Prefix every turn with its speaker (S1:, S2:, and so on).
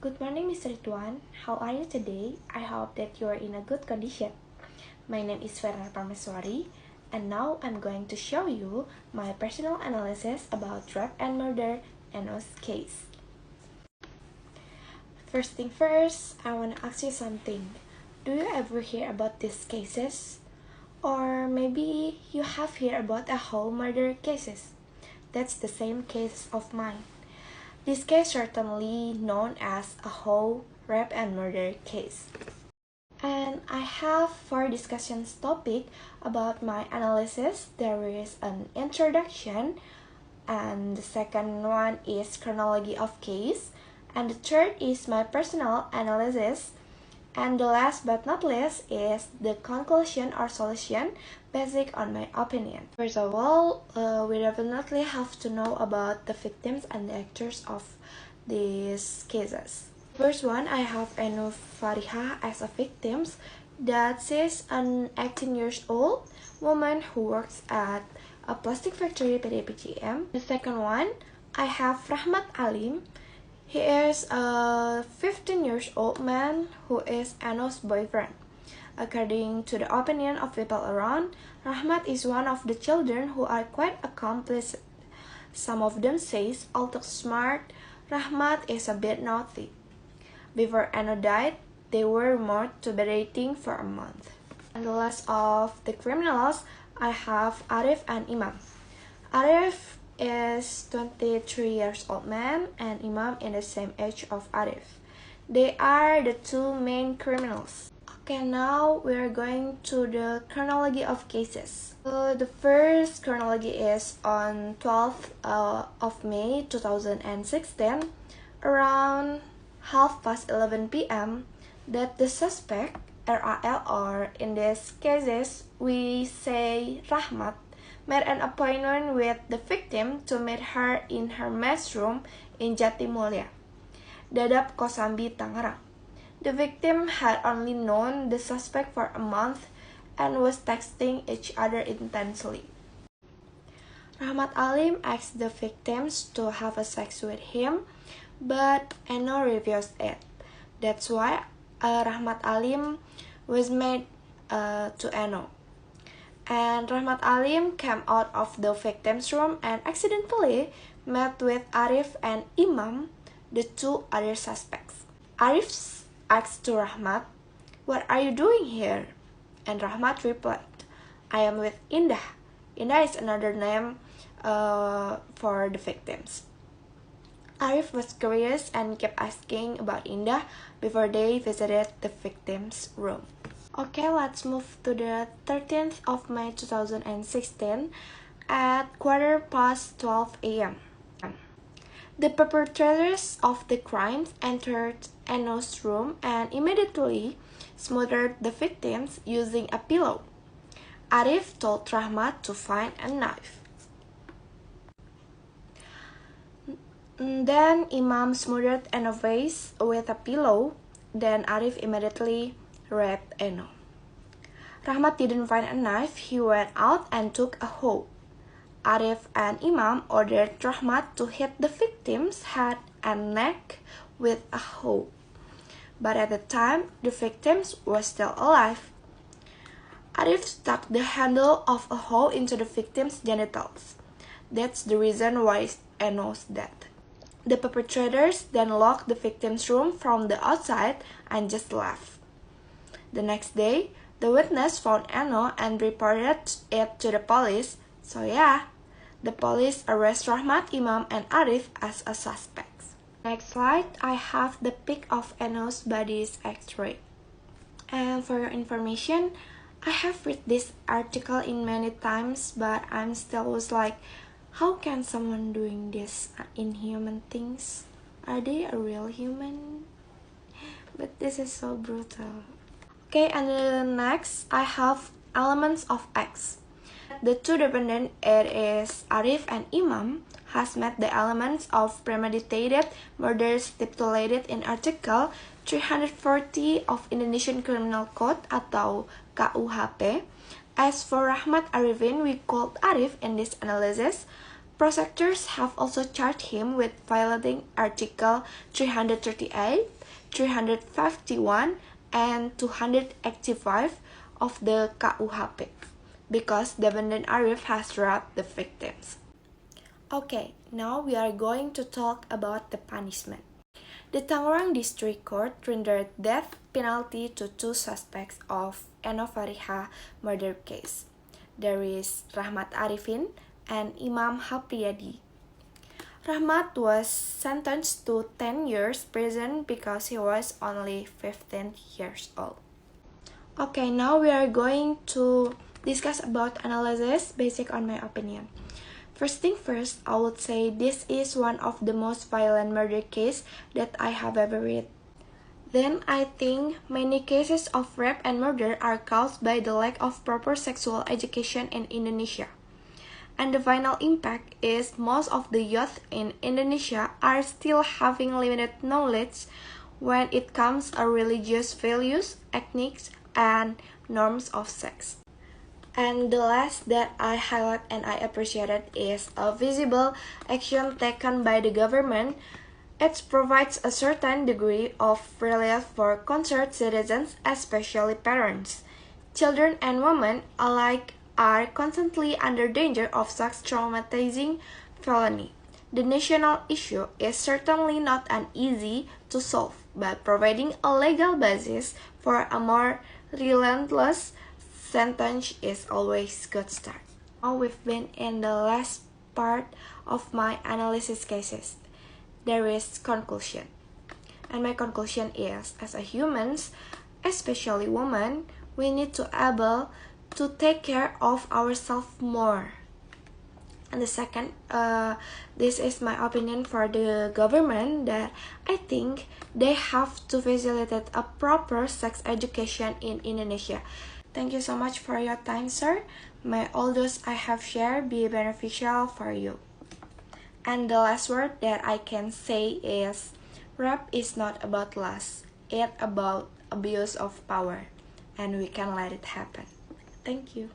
S1: Good morning, Mr. Tuan. How are you today? I hope that you are in a good condition. My name is Verena Prameswari, and now I'm going to show you my personal analysis about rape and murder Unnes case. First thing first, I want to ask you something. Do you ever hear about these cases? Or maybe you have heard about a whole murder cases. That's the same case of mine. This case certainly known as a whole rape and murder case. And I have 4 discussions topic about my analysis. There is an introduction, and the second one is chronology of case, and the third is my personal analysis, and the last but not least is the conclusion or solution based on my opinion. First of all, we definitely have to know about the victims and the actors of these cases. First one, I have Verena as a victim. That is an 18 years old woman who works at a plastic factory PDPGM. The second one, I have Rahmat Alim. He is a 15 years old man who is Unnes' boyfriend. According to the opinion of people around, Rahmat is one of the children who are quite accomplished. Some of them say, although smart, Rahmat is a bit naughty. Before Unnes died, they were remote to be dating for a month. And the last of the criminals, I have Arif and Imam. Arif is 23 years old man and Imam in the same age of Arif. They are the 2 main criminals. Okay, now we are going to the chronology of cases. The first chronology is on 12th of May 2016, around 11:30 p.m. that the suspect, RAL, or in this cases we say Rahmat, made an appointment with the victim to meet her in her mess room in Jatimulya, Dadap Kosambi, Tangerang. The victim had only known the suspect for a month and was texting each other intensely. Rahmat Alim asked the victims to have a sex with him, but Unnes refused it. That's why Rahmat Alim was made to Unnes. And Rahmat Alim came out of the victim's room and accidentally met with Arif and Imam, the 2 other suspects. Arif asked to Rahmat, "What are you doing here?" And Rahmat replied, "I am with Indah." Indah is another name for the victims. Arif was curious and kept asking about Indah before they visited the victim's room. Okay, let's move to the 13th of May 2016 at 12:15 a.m. The perpetrators of the crimes entered Unnes' room and immediately smothered the victims using a pillow. Arif told Rahmat to find a knife. Then Imam smothered Unnes' face with a pillow. Then Arif immediately raped Unnes. Rahmat didn't find a knife. He went out and took a hoe. Arif and Imam ordered Rahmat to hit the victim's head and neck with a hoe. But at the time, the victims were still alive. Arif stuck the handle of a hoe into the victim's genitals. That's the reason why Unnes dead. The perpetrators then locked the victim's room from the outside and just left. The next day, the witness found Unnes and reported it to the police. So yeah, the police arrest Rahmat, Imam, and Arif as a suspects. Next slide, I have the pic of Unnes' body's X-ray. And for your information, I have read this article in many times, but I'm still was like, how can someone doing this inhuman things? Are they a real human? But this is so brutal. Okay, and then next, I have elements of X. The 2 defendants, it is Arif and Imam, has met the elements of premeditated murder stipulated in Article 340 of Indonesian Criminal Code atau KUHP. As for Rahmat Arifin, we called Arif in this analysis. Prosecutors have also charged him with violating Article 338, 351, and 285 of the KUHP because Defendant Arif has raped the victims. Okay, now we are going to talk about the punishment. The Tangerang District Court rendered death penalty to two suspects of Eno Fariha murder case. There is Rahmat Arifin and Imam Hapriyadi. Rahmat was sentenced to 10 years prison because he was only 15 years old. Okay, now we are going to discuss about analysis based on my opinion. First thing first, I would say this is one of the most violent murder case that I have ever read. Then I think many cases of rape and murder are caused by the lack of proper sexual education in Indonesia. And the final impact is most of the youth in Indonesia are still having limited knowledge when it comes to religious values, ethnics, and norms of sex. And the last that I highlight and I appreciated is a visible action taken by the government. It provides a certain degree of relief for concerned citizens, especially parents. Children and women alike are constantly under danger of such traumatizing felony. The national issue is certainly not an easy to solve, but providing a legal basis for a more relentless sentence is always good start. Now we've been in the last part of my analysis cases. There is conclusion. And my conclusion is, as a humans, especially women, we need to able to take care of ourselves more. And the second, this is my opinion for the government that I think they have to facilitate a proper sex education in Indonesia. Thank you so much for your time, sir. May all those I have shared be beneficial for you. And the last word that I can say is, rape is not about lust, it's about abuse of power, and we can let it happen. Thank you.